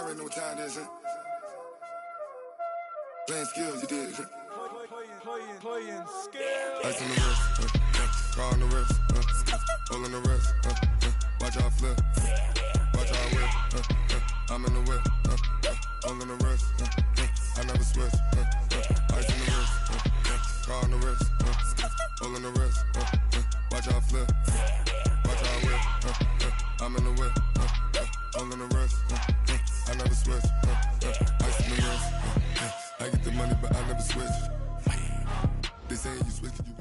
already know what time it is, huh? Playing skills, you did. Playing skills. Ice on the wrist, car on the wrist, hole in the wrist, watch out flip, watch out whip, I'm in the whip, hole in the wrist, I never switch, ice on the wrist, car on the wrist, hole in the wrist, watch out flip, watch out whip, I'm in the whip, hole in the wrist, I never switch, ice on the wrist, I get the money but I never switch. They say you switch, you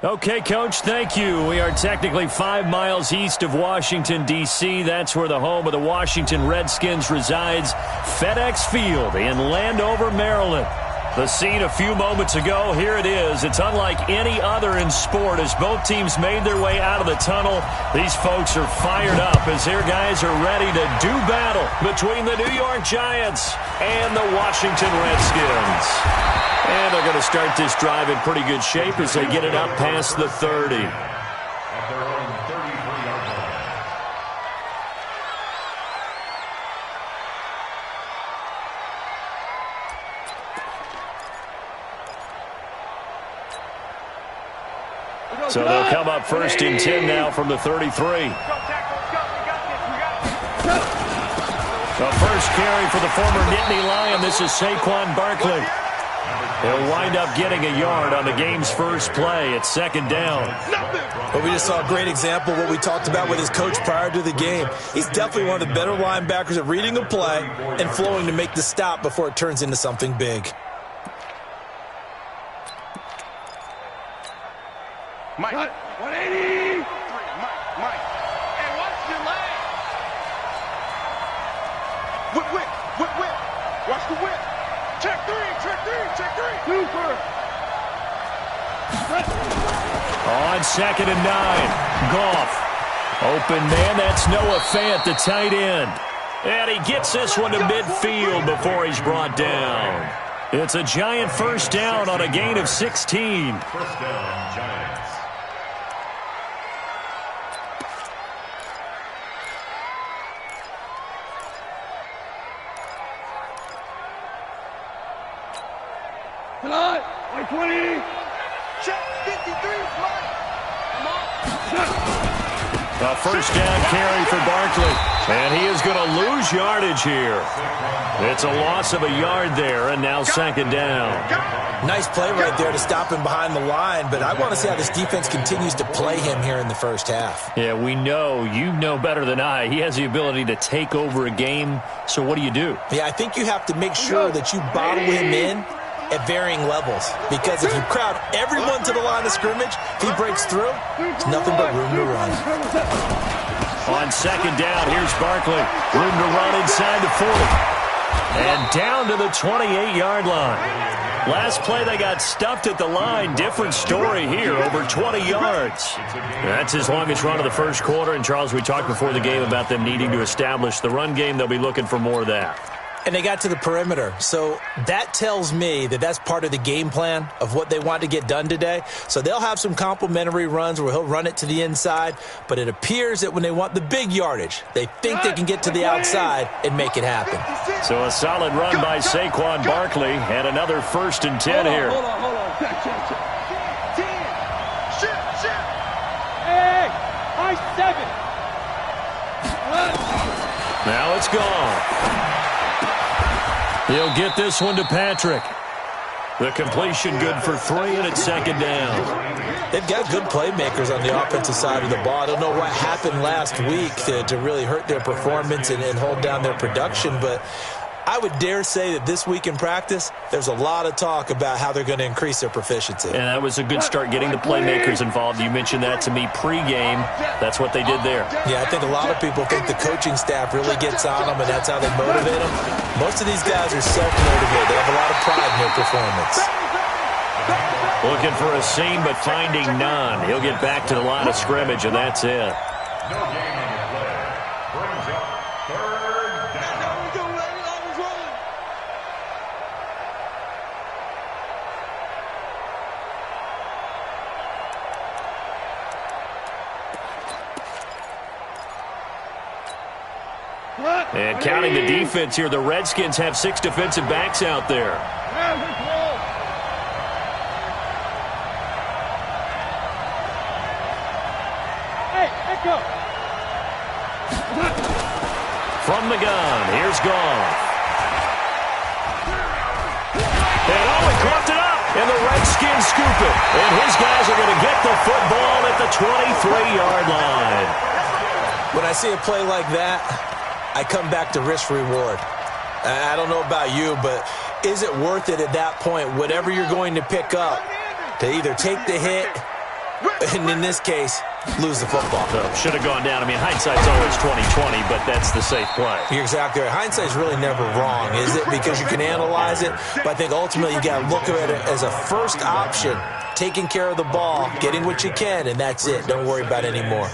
won't. Okay, Coach, thank you. We are technically 5 miles east of Washington, D.C. That's where the home of the Washington Redskins resides, FedEx Field in Landover, Maryland. The scene a few moments ago, here it is. It's unlike any other in sport as both teams made their way out of the tunnel. These folks are fired up as their guys are ready to do battle between the New York Giants and the Washington Redskins. And they're going to start this drive in pretty good shape as they get it up past the 30. So they'll come up first and 10 now from the 33. The first carry for the former Nittany Lion. This is Saquon Barkley. He'll wind up getting a yard on the game's first play. It's second down. Well, we just saw a great example of what we talked about with his coach prior to the game. He's definitely one of the better linebackers at reading a play and flowing to make the stop before it turns into something big. Mike. 180. Mike. Hey, watch your leg. Whip. Watch the whip. Check three. Super. On second and 9, Goff. Open man, that's Noah Fant, the tight end. And he gets this one to midfield before he's brought down. It's a Giant first down on a gain of 16. First down, Giants. Come on. 120. Check 53. Come on. A first down carry for Barkley. And he is going to lose yardage here. It's a loss of a yard there, and now second down. Nice play right there to stop him behind the line, but I want to see how this defense continues to play him here in the first half. Yeah, we know. You know better than I. He has the ability to take over a game, so what do you do? Yeah, I think you have to make sure that you bottle him in at varying levels, because if you crowd everyone to the line of scrimmage, if he breaks through, it's nothing but room to run. On second down, here's Barkley. Room to run inside the 40. And down to the 28-yard line. Last play, they got stuffed at the line. Different story here, over 20 yards. That's his longest run of the first quarter. And, Charles, we talked before the game about them needing to establish the run game. They'll be looking for more of that. And they got to the perimeter. So that tells me that that's part of the game plan of what they want to get done today. So they'll have some complimentary runs where he'll run it to the inside. But it appears that when they want the big yardage, they think they can get to the outside and make it happen. So a solid run by Saquon Barkley and another first and 10 here. Hold on. Check. 10. Shit. Hey, I 7. Now it's gone. He'll get this one to Patrick. The completion good for 3, and it's second down. They've got good playmakers on the offensive side of the ball. I don't know what happened last week to really hurt their performance and hold down their production, but I would dare say that this week in practice, there's a lot of talk about how they're going to increase their proficiency. And that was a good start getting the playmakers involved. You mentioned that to me pregame. That's what they did there. Yeah, I think a lot of people think the coaching staff really gets on them, and that's how they motivate them. Most of these guys are self-motivated. They have a lot of pride in their performance. Looking for a seam, but finding none. He'll get back to the line of scrimmage, and that's it. No gain on the play. Brings up third down. And counting the defense here, the Redskins have 6 defensive backs out there. Hey, let go. From the gun, here's Goff. And he caught it up, and the Redskins scoop it. And his guys are going to get the football at the 23-yard line. When I see a play like that, I come back to risk-reward. I don't know about you, but is it worth it at that point, whatever you're going to pick up, to either take the hit, and in this case, lose the football? Should have gone down. I mean, hindsight's always 20/20, but that's the safe play. You're exactly right. Hindsight's really never wrong, is it? Because you can analyze it, but I think ultimately you got to look at it as a first option, taking care of the ball, getting what you can, and that's it. Don't worry about it anymore.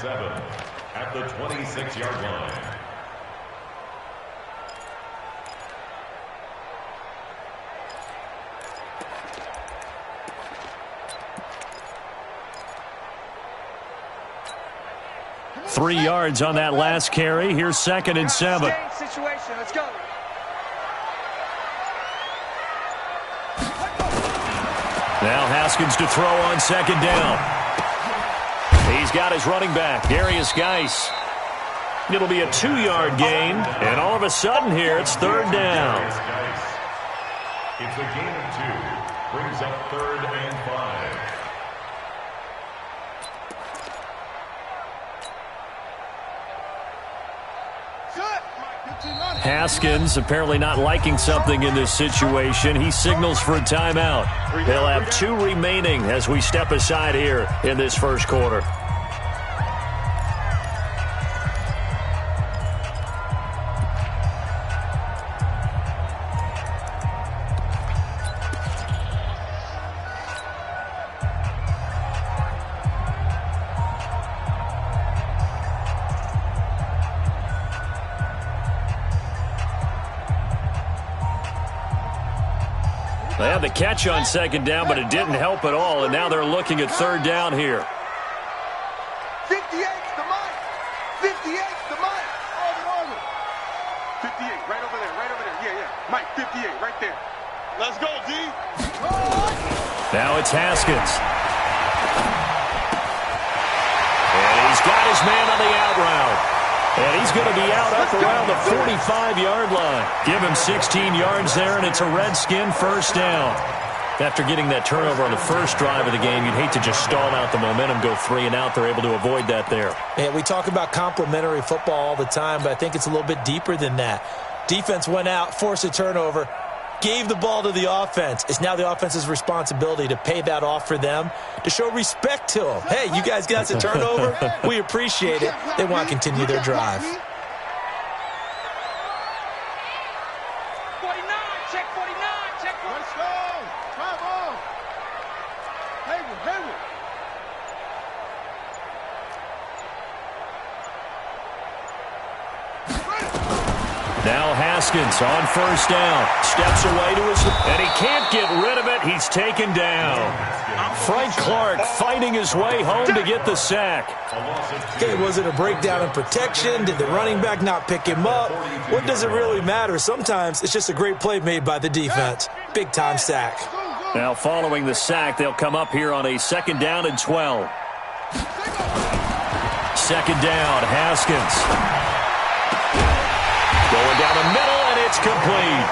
At the 26-yard line. Three yards on that last carry. Here's 2nd and 7. Situation. Let's go. Now Haskins to throw on 2nd down. He's got his running back, Darius Geis. It'll be a 2-yard gain, and all of a sudden here it's 3rd down. It's a gain of 2. Brings up 3rd and 5. Haskins apparently not liking something in this situation. He signals for a timeout. They'll have 2 remaining as we step aside here in this first quarter. They had the catch on 2nd down, but it didn't help at all, and now they're looking at 3rd down here. 58's the mic. 58's the mic. All the 58, right over there. Yeah. Mike, 58, right there. Let's go, D. Now it's Haskins. And he's got his man on the out route. And he's going to be out up around the 45-yard line. Give him 16 yards there, and it's a Redskin 1st down. After getting that turnover on the first drive of the game, you'd hate to just stall out the momentum, go 3 and out. They're able to avoid that there. Yeah, we talk about complementary football all the time, but I think it's a little bit deeper than that. Defense went out, forced a turnover, gave the ball to the offense. It's now the offense's responsibility to pay that off for them, to show respect to them. Hey, you guys got the turnover. We appreciate it. They want to continue their drive. 49, check 49, check 49. Let's go. Come on. Hayward. Now Haskins on 1st down. Steps away to his... And he can't get rid of it. He's taken down. Frank Clark fighting his way home to get the sack. Okay, was it a breakdown in protection? Did the running back not pick him up? What does it really matter? Sometimes it's just a great play made by the defense. Big-time sack. Now following the sack, they'll come up here on a 2nd down and 12. 2nd down, Haskins. Going down the middle, and it's complete.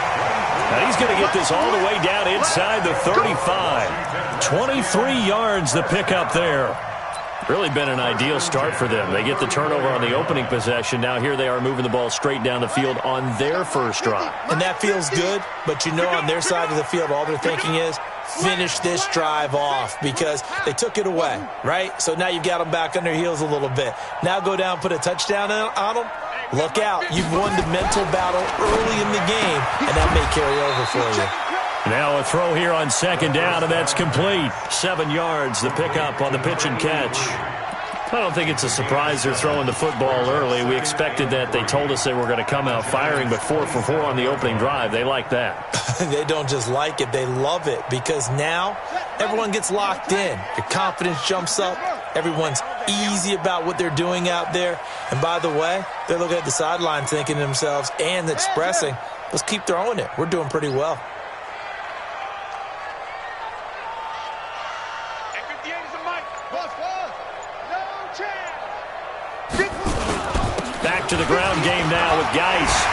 Now he's going to get this all the way down inside the 35. 23 yards the pickup there. Really been an ideal start for them. They get the turnover on the opening possession. Now here they are moving the ball straight down the field on their first drive. And that feels good, but you know on their side of the field, all they're thinking is, finish this drive off, because they took it away, right? So now you've got them back on their heels a little bit. Now go down, put a touchdown on them. Look out. You've won the mental battle early in the game, and that may carry over for you. Now a throw here on 2nd down, and that's complete. 7 yards, the pickup on the pitch and catch. I don't think it's a surprise they're throwing the football early. We expected that. They told us they were going to come out firing, but 4 for 4 on the opening drive. They like that. They don't just like it. They love it, because now everyone gets locked in. Your confidence jumps up. Everyone's easy about what they're doing out there. And by the way, they're looking at the sideline thinking to themselves and expressing, let's keep throwing it. We're doing pretty well. Back to the ground game now with Geis.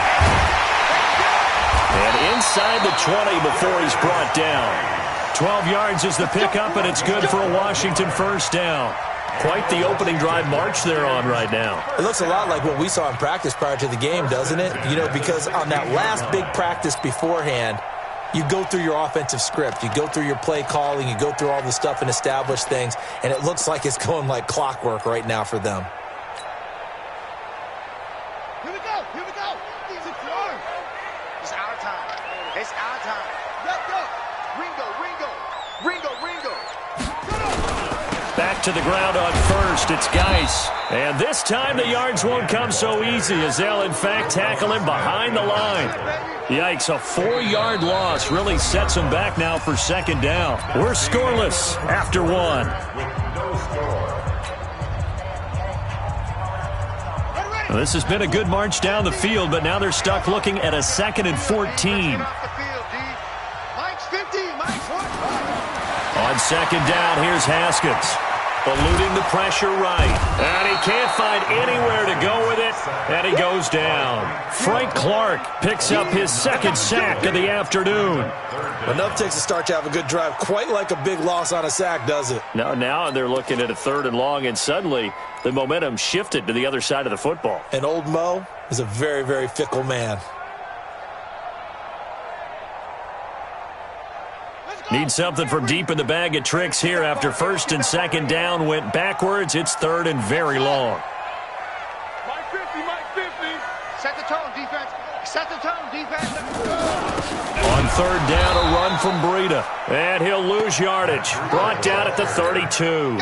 And inside the 20 before he's brought down. 12 yards is the pickup, and it's good for a Washington first down. Quite the opening drive march they're on right now. It looks a lot like what we saw in practice prior to the game, doesn't it? You know, because on that last big practice beforehand, you go through your offensive script. You go through your play calling. You go through all the stuff and establish things, and it looks like it's going like clockwork right now for them. Here we go. Here we go. It's our time. It's our time. Let's go. Ringo. Back to the ground on first. It's Geis. And this time the yards won't come so easy as they'll, in fact, tackle him behind the line. Yikes, a 4-yard loss really sets him back now for second down. We're scoreless after one. Well, this has been a good march down the field, but now they're stuck looking at a 2nd and 14. On second down, here's Haskins. Eluding the pressure right. And he can't find anywhere to go with it. And he goes down. Frank Clark picks up his 2nd sack of the afternoon. Enough takes a start to have a good drive. Quite like a big loss on a sack, does it? No, now they're looking at a 3rd and long, and suddenly the momentum shifted to the other side of the football. And old Mo is a very, very fickle man. Need something from deep in the bag of tricks here after 1st and 2nd down went backwards. It's 3rd and very long. Mike 50. Set the tone, defense. On 3rd down, a run from Breida. And he'll lose yardage. Brought down at the 32.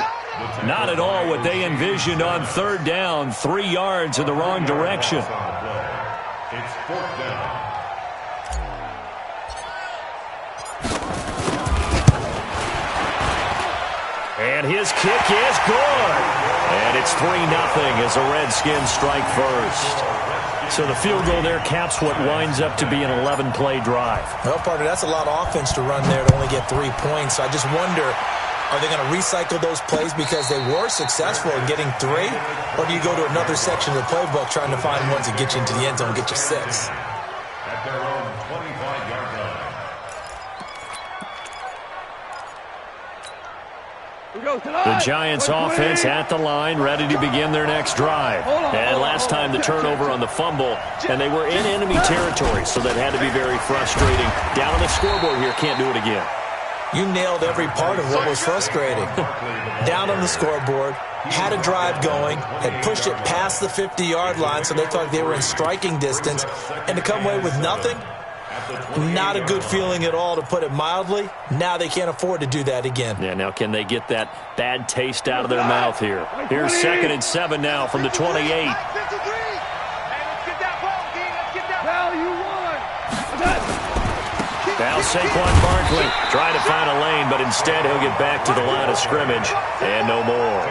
Not at all what they envisioned on 3rd down. 3 yards in the wrong direction. It's 4th down. And his kick is good. And it's 3-0 as the Redskins strike first. So the field goal there caps what winds up to be an 11-play drive. Well, partner, that's a lot of offense to run there to only get 3 points. So I just wonder, are they going to recycle those plays because they were successful in getting 3? Or do you go to another section of the playbook trying to find ones that get you into the end zone and get you 6? At their own 25-yard line. The Giants offense at the line, ready to begin their next drive. And last time the turnover on the fumble, and they were in enemy territory, so that had to be very frustrating. Down on the scoreboard here, can't do it again. You nailed every part of what was frustrating. Down on the scoreboard, had a drive going, had pushed it past the 50-yard line, so they thought they were in striking distance, and to come away with nothing, not a good feeling at all, to put it mildly. Now they can't afford to do that again. Yeah, now can they get that bad taste out of their mouth here? Here's 2nd and 7 now from the 28. Now Saquon Barkley trying to find a lane, but instead he'll get back to the line of scrimmage and no more.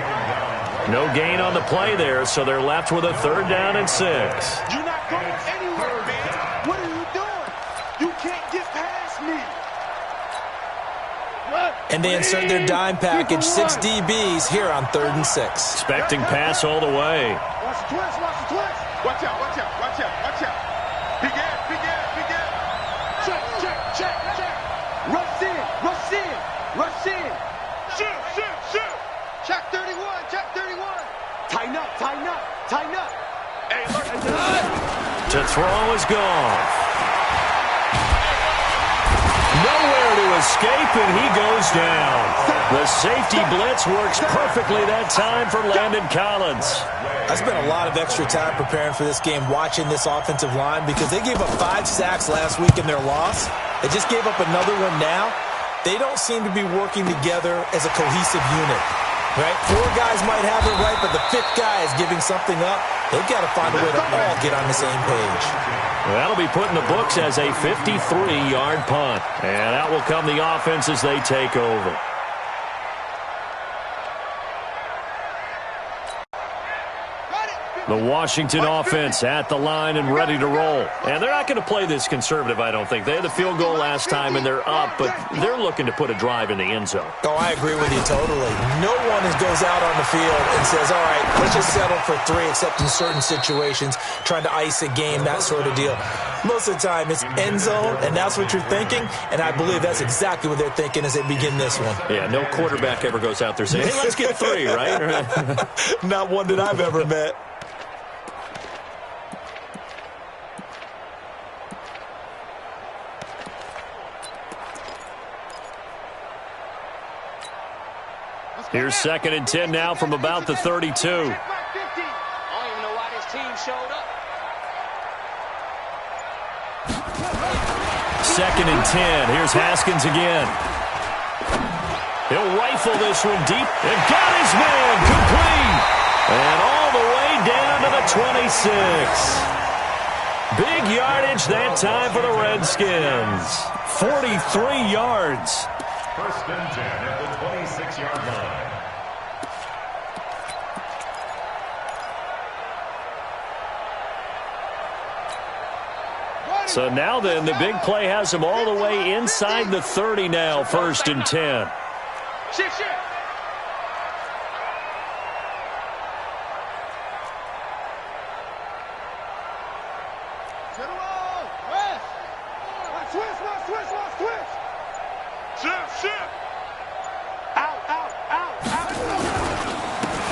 No gain on the play there, so they're left with a 3rd down and 6. You're not going anywhere, man. What are you doing? You can't get past me. And they insert their dime package, 6 DBs here on 3rd and 6. Expecting pass all the way. Watch the twist. Watch out. Big ass. Check. Rush in. Shoot. Check 31. Tighten up. Hey, look. To throw is gone. Nowhere to escape, and he goes down. The safety blitz works perfectly that time for Landon Collins. I spent a lot of extra time preparing for this game, watching this offensive line, because they gave up 5 sacks last week in their loss. They just gave up another one now. They don't seem to be working together as a cohesive unit. Right? 4 guys might have it right, but the 5th guy is giving something up. They've got to find a way to all get on the same page. That'll be put in the books as a 53-yard punt. And out will come the offense as they take over. The Washington offense at the line and ready to roll. And they're not going to play this conservative, I don't think. They had the field goal last time, and they're up, but they're looking to put a drive in the end zone. Oh, I agree with you totally. No one goes out on the field and says, all right, let's just settle for 3, except in certain situations, trying to ice a game, that sort of deal. Most of the time, it's end zone, and that's what you're thinking, and I believe that's exactly what they're thinking as they begin this one. Yeah, no quarterback ever goes out there saying, hey, let's get 3, right? Not one that I've ever met. Here's 2nd and 10 now from about the 32. I don't even know why this team showed up. 2nd and 10. Here's Haskins again. He'll rifle this one deep and got his man complete. And all the way down to the 26. Big yardage that time for the Redskins. 43 yards. 1st and 10 at the 26-yard line. So now then, the big play has him all the way inside the 30 now, 1st and 10. Shift.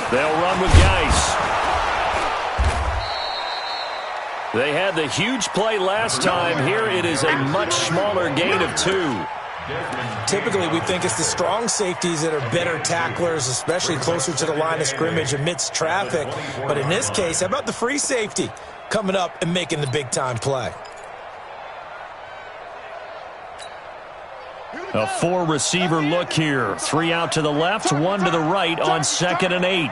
They'll run with Geis. They had the huge play last time. Here it is a much smaller gain of 2. Typically, we think it's the strong safeties that are better tacklers, especially closer to the line of scrimmage amidst traffic. But in this case, how about the free safety coming up and making the big-time play? A 4-receiver look here. 3 out to the left, 1 to the right on 2nd and 8.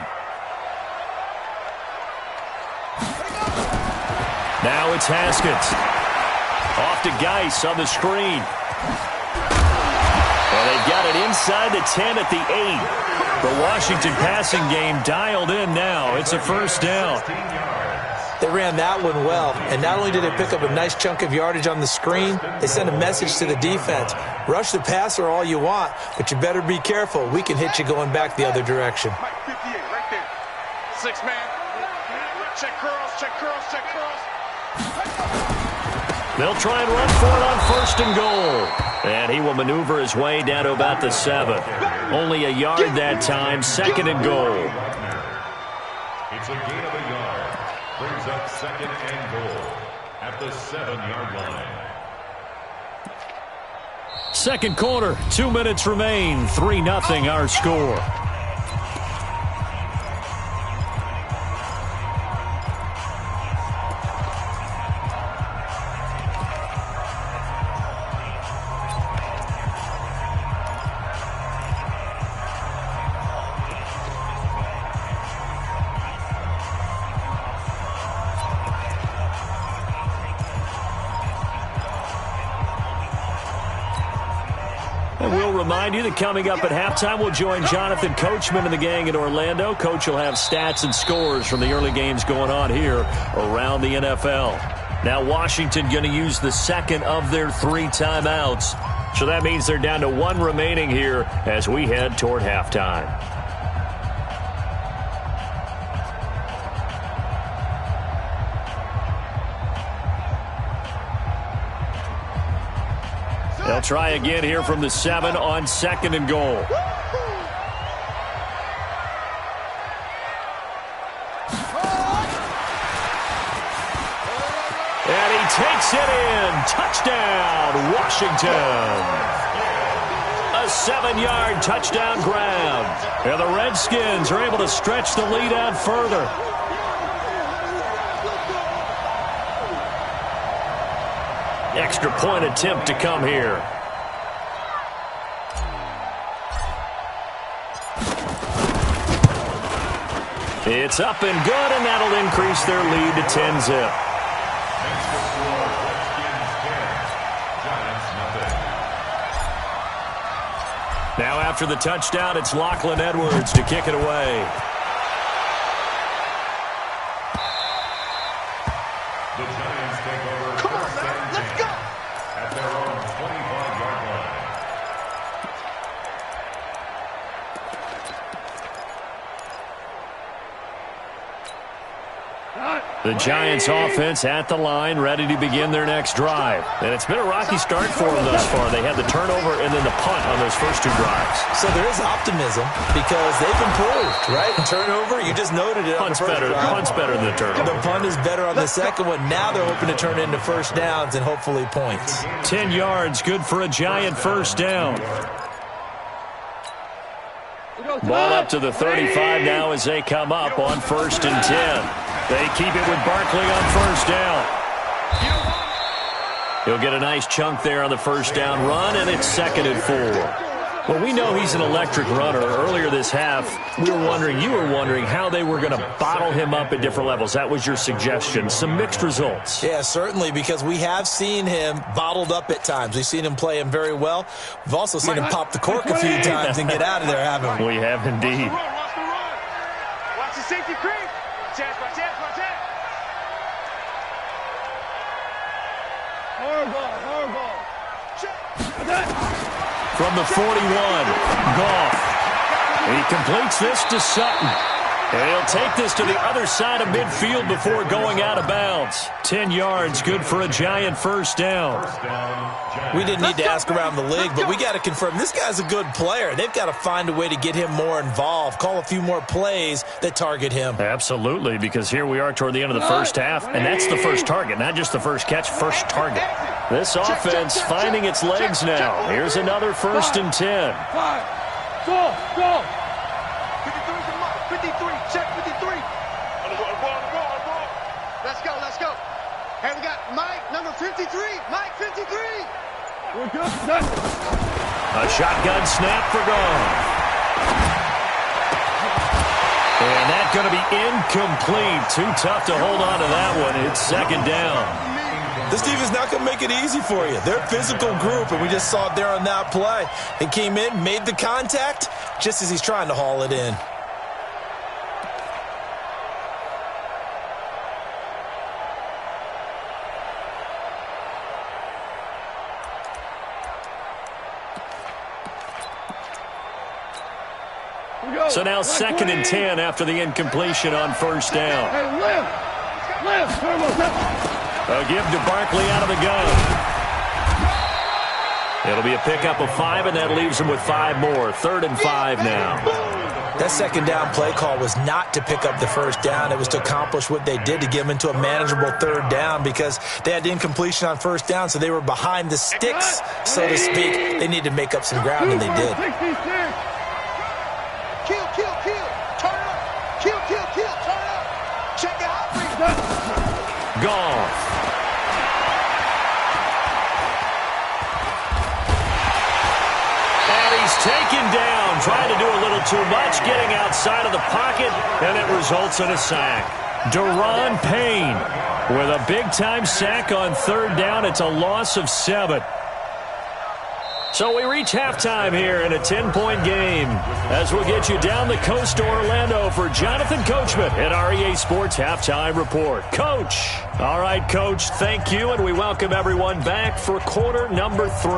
Now it's Haskins. Off to Geis on the screen. And they've got it inside the 10 at the 8. The Washington passing game dialed in now. It's a 1st down. They ran that one well, and not only did they pick up a nice chunk of yardage on the screen, they sent a message to the defense. Rush the passer all you want, but you better be careful. We can hit you going back the other direction. 58 right there. 6 man. Check curls, check curls, check curls. They'll try and run for it on 1st and goal. And he will maneuver his way down to about the 7. Only a yard that time, 2nd and goal. It's a gain of a yard. Brings up 2nd and goal at the 7-yard line. 2nd quarter, 2 minutes remain. 3-0 our score. And we'll remind you that coming up at halftime, we'll join Jonathan Coachman and the gang in Orlando. Coach will have stats and scores from the early games going on here around the NFL. Now Washington going to use the 2nd of their 3 timeouts. So that means they're down to 1 remaining here as we head toward halftime. They'll try again here from the 7 on 2nd and goal. And he takes it in. Touchdown, Washington. A 7-yard touchdown grab. And the Redskins are able to stretch the lead out further. Extra point attempt to come here. It's up and good, and that'll increase their lead to 10-zip. Extra score, Redskins 10, Giants nothing. Now after the touchdown, it's Lachlan Edwards to kick it away. The Giants take over. Come on, man. Let's go. At their own 25-yard line. The Giants offense at the line, ready to begin their next drive. And it's been a rocky start for them thus far. They had the turnover and then the punt on those first two drives. So there is optimism because they've improved, right? Turnover, you just noted it. Punt's better than the turnover. The punt is better on the second one. Now they're hoping to turn into first downs and hopefully points. 10 yards, good for a Giant first down. Ball up to the 35 now as they come up on 1st and 10. They keep it with Barkley on first down. He'll get a nice chunk there on the first down run, and it's 2nd and 4. Well, we know he's an electric runner. Earlier this half, you were wondering how they were going to bottle him up at different levels. That was your suggestion. Some mixed results. Yeah, certainly, because we have seen him bottled up at times. We've seen him play him very well. We've also seen him pop the cork a few times and get out of there, haven't we? We have indeed. Watch the safety creep. Chance. From the 41, Goff. He completes this to Sutton. And he'll take this to the other side of midfield before going out of bounds. 10 yards, good for a Giant first down. We didn't need to ask around the league, but we got to confirm this guy's a good player. They've got to find a way to get him more involved, call a few more plays that target him. Absolutely, because here we are toward the end of the first half, and that's the first target, not just the first catch, first target. This offense finding its legs now. Here's another 1st and 10. go. 53, check 53. Let's go. Hey, we got Mike, number 53. Mike, 53. A shotgun snap for Goff. And that's going to be incomplete. Too tough to hold on to that one. It's 2nd down. This defense is not going to make it easy for you. They're a physical group, and we just saw it there on that play. He came in, made the contact, just as he's trying to haul it in. So now 2nd and 10 after the incompletion on first down. A give to Barkley out of the gun. It'll be a pickup of 5, and that leaves him with 5 more. 3rd and 5 now. That 2nd down play call was not to pick up the first down. It was to accomplish what they did, to get them into a manageable 3rd down, because they had the incompletion on first down, so they were behind the sticks, so to speak. They needed to make up some ground, and they did. Kill. Turn up. Kill. Turn up. Check it out. Goff. And he's taken down, trying to do a little too much, getting outside of the pocket, and it results in a sack. Deron Payne with a big-time sack on 3rd down. It's a loss of 7. So we reach halftime here in a 10-point game as we'll get you down the coast to Orlando for Jonathan Coachman at our EA Sports Halftime Report. Coach. All right, Coach, thank you, and we welcome everyone back for quarter number 3.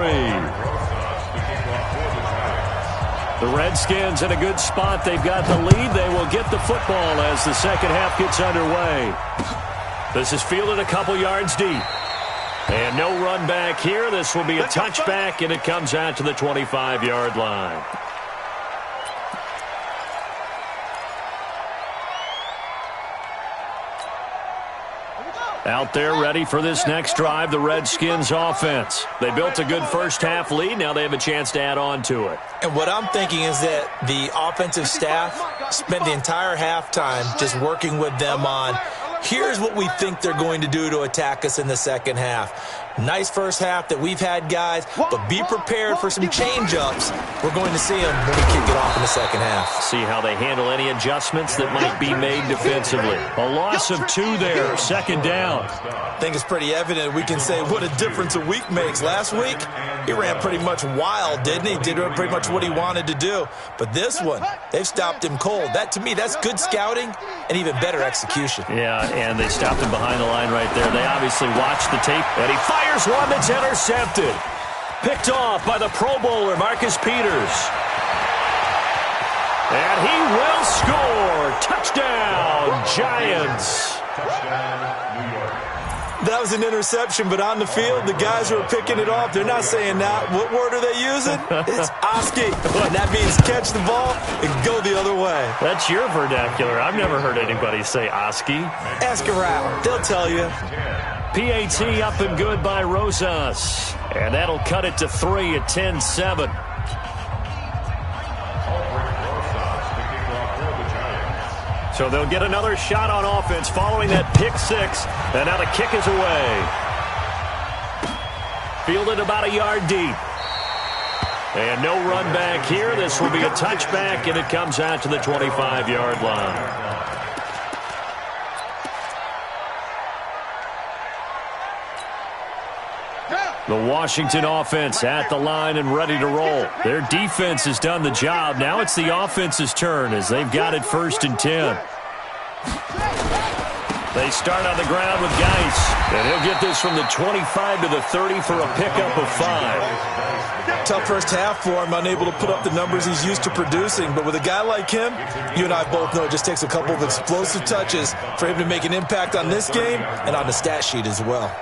The Redskins in a good spot. They've got the lead. They will get the football as the second half gets underway. This is fielded a couple yards deep. And no run back here. This will be a touchback, and it comes out to the 25-yard line. Out there ready for this next drive, the Redskins offense. They built a good first half lead. Now they have a chance to add on to it. And what I'm thinking is that the offensive staff spent the entire halftime just working with them on, here's what we think they're going to do to attack us in the second half. Nice first half that we've had, guys, but be prepared for some change-ups. We're going to see them when we kick it off in the second half. See how they handle any adjustments that might be made defensively. A loss of 2 there, 2nd down. I think it's pretty evident we can say what a difference a week makes. Last week, he ran pretty much wild, didn't he? Did pretty much what he wanted to do. But this one, they've stopped him cold. That, to me, that's good scouting and even better execution. Yeah, that, and they stopped him behind the line right there. They obviously watched the tape, and he fires one that's intercepted. Picked off by the Pro Bowler, Marcus Peters. And he will score. Touchdown, Giants. Touchdown, New York. That was an interception, but on the field, the guys who are picking it off, they're not saying that. What word are they using? It's Oski. And that means catch the ball and go the other way. That's your vernacular. I've never heard anybody say Oski. Ask around. They'll tell you. PAT up and good by Rosas. And that'll cut it to 3 at 10-7. So they'll get another shot on offense following that pick six. And now the kick is away. Fielded about a yard deep. And no run back here. This will be a touchback, and it comes out to the 25-yard line. The Washington offense at the line and ready to roll. Their defense has done the job. Now it's the offense's turn as they've got it 1st and 10. They start on the ground with Geis. And he'll get this from the 25 to the 30 for a pickup of 5. Tough first half for him, unable to put up the numbers he's used to producing. But with a guy like him, you and I both know it just takes a couple of explosive touches for him to make an impact on this game and on the stat sheet as well.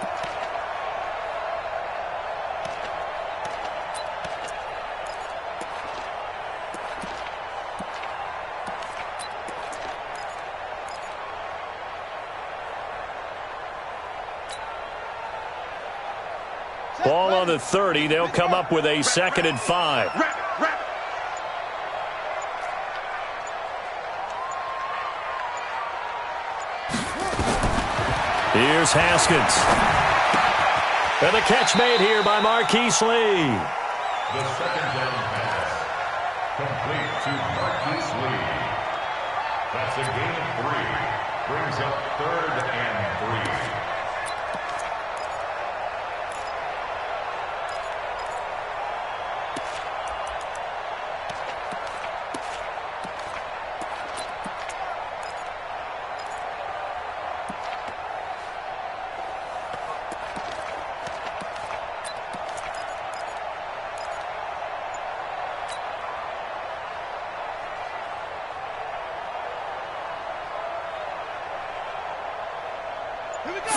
Ball on the 30. They'll come up with a 2nd and 5. Here's Haskins. And the catch made here by Marquise Lee. The 2nd down pass. Complete to Marquise Lee. That's a gain of 3. Brings up 3rd and 3.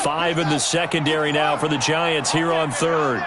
Five in the secondary now for the Giants here on 3rd.